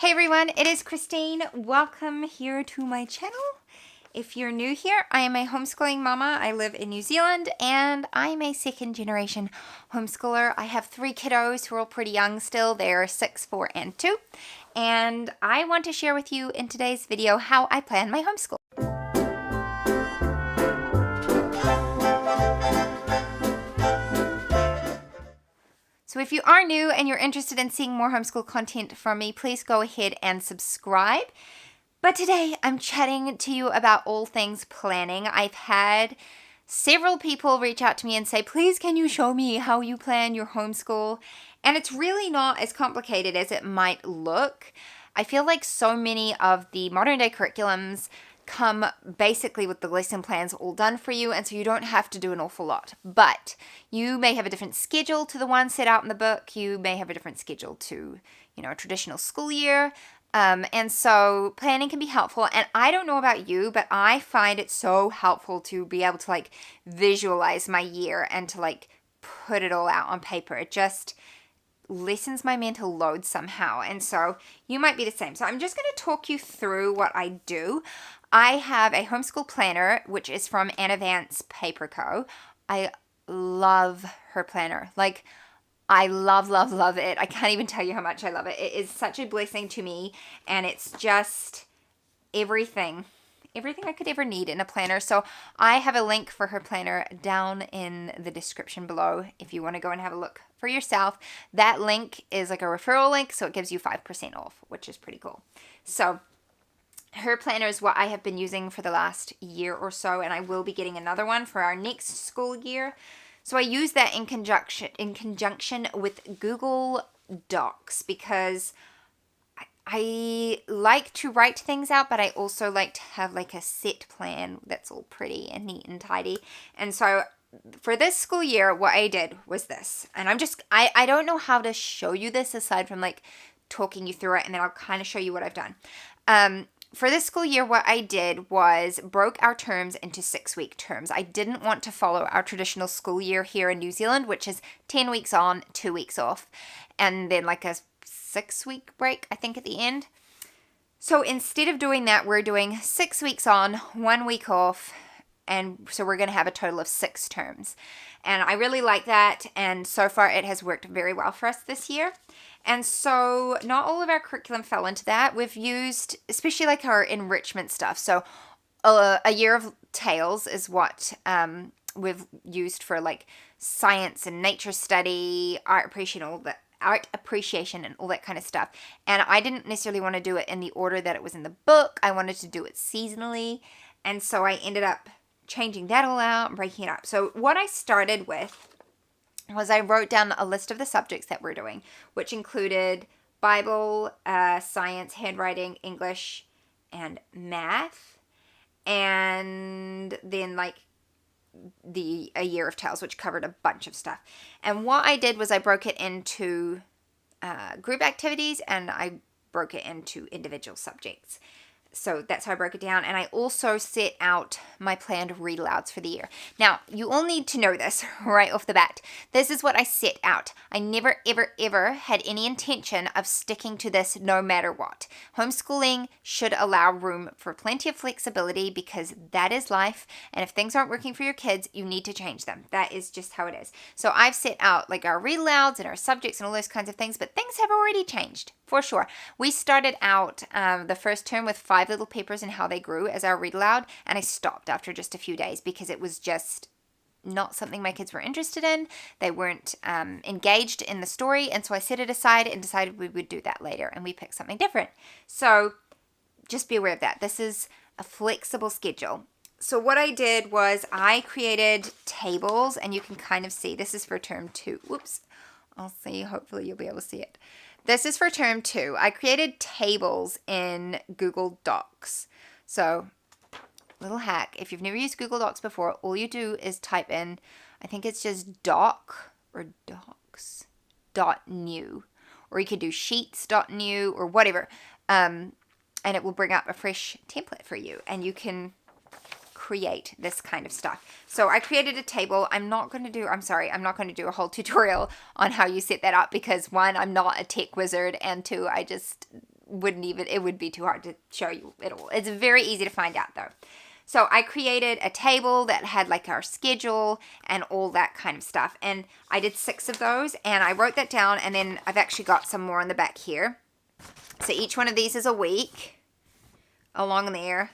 Hey everyone, it is Christine. Welcome here to my channel. If you're new here, I am a homeschooling mama. I live in New Zealand and I'm a second generation homeschooler. I have 3 kiddos who are all pretty young still. They're 6, 4, and 2. And I want to share with you in today's video how I plan my homeschool. So if you are new and you're interested in seeing more homeschool content from me, please go ahead and subscribe. But today I'm chatting to you about all things planning. I've had several people reach out to me and say, please can you show me how you plan your homeschool? And it's really not as complicated as it might look. I feel like so many of the modern day curriculums come basically with the lesson plans all done for you, and so you don't have to do an awful lot. But you may have a different schedule to the one set out in the book. You may have a different schedule to, a traditional school year. And so planning can be helpful. And I don't know about you, but I find it so helpful to be able to visualize my year and to put it all out on paper. It just lessens my mental load somehow. And so you might be the same. So I'm just going to talk you through what I do. I have a homeschool planner, which is from Anna Vance Paper Co. I love her planner. I love it. I can't even tell you how much I love it. It is such a blessing to me, and it's just everything I could ever need in a planner. So I have a link for her planner down in the description below if you want to go and have a look for yourself. That link is like a referral link, so it gives you 5% off, which is pretty cool. So her planner is what I have been using for the last year or so, and I will be getting another one for our next school year. So I use that in conjunction with Google Docs because I like to write things out, but I also like to have a set plan that's all pretty and neat and tidy. And so for this school year, what I did was this. And I don't know how to show you this aside from talking you through it, and then I'll kind of show you what I've done. For this school year, what I did was broke our terms into 6-week terms. I didn't want to follow our traditional school year here in New Zealand, which is 10 weeks on, 2 weeks off, and then a 6-week break, I think, at the end. So instead of doing that, we're doing 6 weeks on, 1 week off, and so we're going to have a total of 6 terms. And I really like that, and so far it has worked very well for us this year. And so not all of our curriculum fell into that. We've used, especially our enrichment stuff. So a year of tales is what we've used for science and nature study, art appreciation, and all that kind of stuff. And I didn't necessarily want to do it in the order that it was in the book. I wanted to do it seasonally. And so I ended up changing that all out and breaking it up. So what I started with was I wrote down a list of the subjects that we're doing, which included Bible, science, handwriting, English, and math, and then a year of tales, which covered a bunch of stuff. And what I did was I broke it into group activities, and I broke it into individual subjects. So that's how I broke it down. And I also set out my planned read alouds for the year. Now, you all need to know this right off the bat. This is what I set out. I never, ever had any intention of sticking to this no matter what. Homeschooling should allow room for plenty of flexibility because that is life. And if things aren't working for your kids, you need to change them. That is just how it is. So I've set out our read alouds and our subjects and all those kinds of things, but things have already changed. For sure. We started out the first term with 5 little papers and how they grew as our read aloud, and I stopped after just a few days because it was just not something my kids were interested in. They weren't engaged in the story, and so I set it aside and decided we would do that later, and we picked something different. So just be aware of that. This is a flexible schedule. So what I did was I created tables, and you can kind of see this is for term 2. Whoops. I'll see. Hopefully you'll be able to see it. This is for term 2. I created tables in Google Docs. So, little hack. If you've never used Google Docs before, all you do is type in, I think it's just doc or docs.new. Or you could do sheets.new or whatever. And it will bring up a fresh template for you. And you can create this kind of stuff. So I created a table. I'm not going to do a whole tutorial on how you set that up because 1, I'm not a tech wizard, and 2, I just it would be too hard to show you it all. It's very easy to find out though. So I created a table that had like our schedule and all that kind of stuff. And I did 6 of those and I wrote that down, and then I've actually got some more on the back here. So each one of these is a week along there.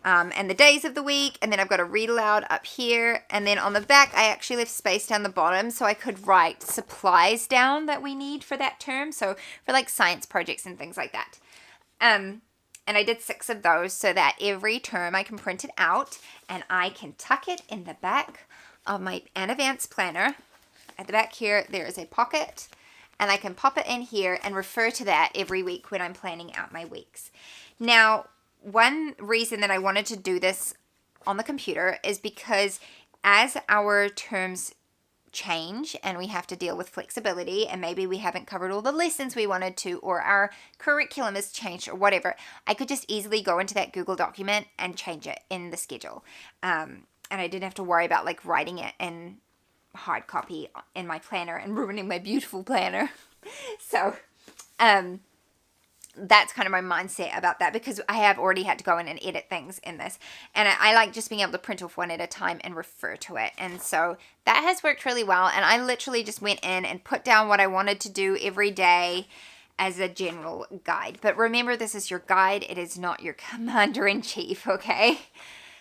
And the days of the week, and then I've got a read aloud up here, and then on the back I actually left space down the bottom so I could write supplies down that we need for that term, so for like science projects and things like that. And I did 6 of those so that every term I can print it out and I can tuck it in the back of my Advance planner. At the back here there is a pocket, and I can pop it in here and refer to that every week when I'm planning out my weeks. Now, one reason that I wanted to do this on the computer is because as our terms change and we have to deal with flexibility, and maybe we haven't covered all the lessons we wanted to, or our curriculum has changed or whatever, I could just easily go into that Google document and change it in the schedule. And I didn't have to worry about like writing it in hard copy in my planner and ruining my beautiful planner. So, that's kind of my mindset about that, because I have already had to go in and edit things in this, and I like just being able to print off one at a time and refer to it. And so that has worked really well, and I literally just went in and put down what I wanted to do every day as a general guide. But remember, this is your guide, it is not your commander-in-chief, okay?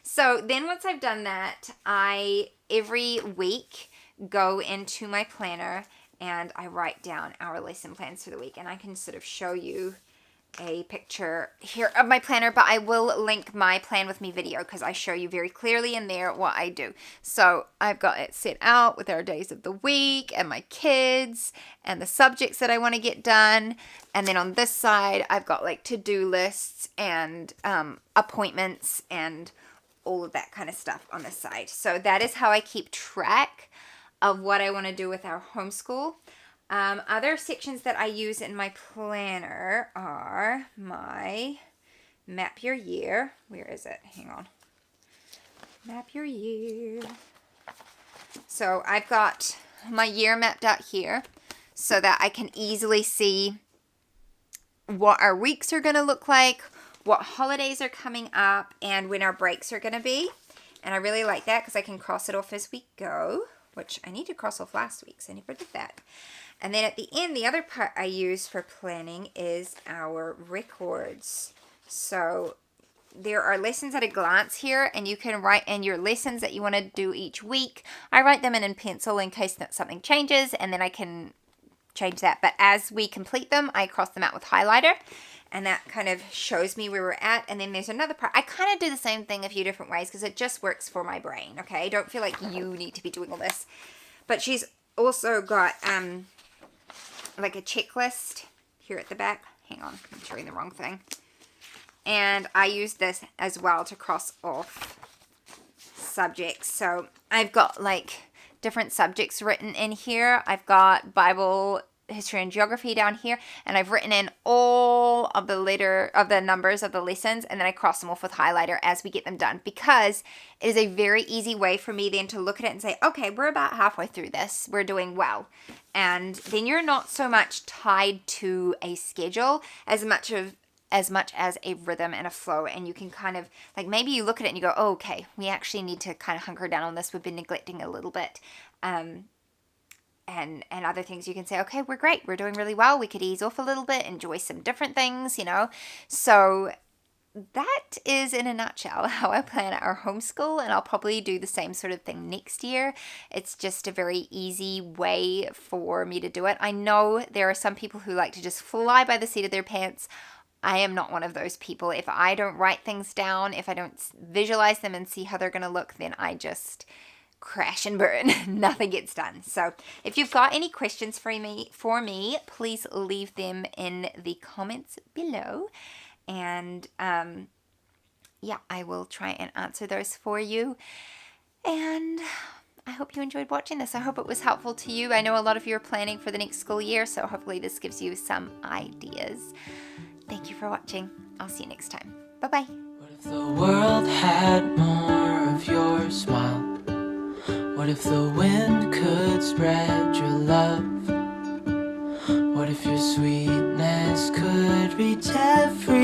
So then once I've done that, I every week go into my planner and I write down our lesson plans for the week, and I can sort of show you a picture here of my planner, but I will link my plan with me video because I show you very clearly in there what I do. So I've got it set out with our days of the week and my kids and the subjects that I want to get done. And then on this side, I've got like to-do lists and appointments and all of that kind of stuff on this side. So that is how I keep track of what I want to do with our homeschool. Other sections that I use in my planner are my map your year. Where is it? Hang on. Map your year. So I've got my year mapped out here so that I can easily see what our weeks are going to look like, what holidays are coming up, and when our breaks are going to be. And I really like that because I can cross it off as we go, which I need to cross off last week, so I never did that. And then at the end, the other part I use for planning is our records. So there are lessons at a glance here, and you can write in your lessons that you want to do each week. I write them in pencil in case that something changes, and then I can change that. But as we complete them, I cross them out with highlighter, and that kind of shows me where we're at. And then there's another part. I kind of do the same thing a few different ways because it just works for my brain, okay? Don't feel like you need to be doing all this. But she's also got like a checklist here at the back. Hang on, I'm showing the wrong thing. And I use this as well to cross off subjects. So I've got like different subjects written in here. I've got Bible, history, and geography down here, and I've written in all of the numbers of the lessons, and then I cross them off with highlighter as we get them done, because it is a very easy way for me then to look at it and say, okay, we're about halfway through this, we're doing well. And then you're not so much tied to a schedule as much as a rhythm and a flow, and you can kind of like, maybe you look at it and you go, oh, okay, we actually need to kind of hunker down on this, we've been neglecting a little bit. And other things you can say, okay, we're great, we're doing really well, we could ease off a little bit, enjoy some different things, you know. So that is in a nutshell how I plan our homeschool, and I'll probably do the same sort of thing next year. It's just a very easy way for me to do it. I know there are some people who like to just fly by the seat of their pants. I am not one of those people. If I don't write things down, if I don't visualize them and see how they're going to look, then I just crash and burn. Nothing gets done. So if you've got any questions for me, please leave them in the comments below. And yeah, I will try and answer those for you. And I hope you enjoyed watching this. I hope it was helpful to you. I know a lot of you are planning for the next school year, so hopefully this gives you some ideas. Thank you for watching. I'll see you next time. Bye-bye. What if the world had more of your smile? What if the wind could spread your love? What if your sweetness voice could reach every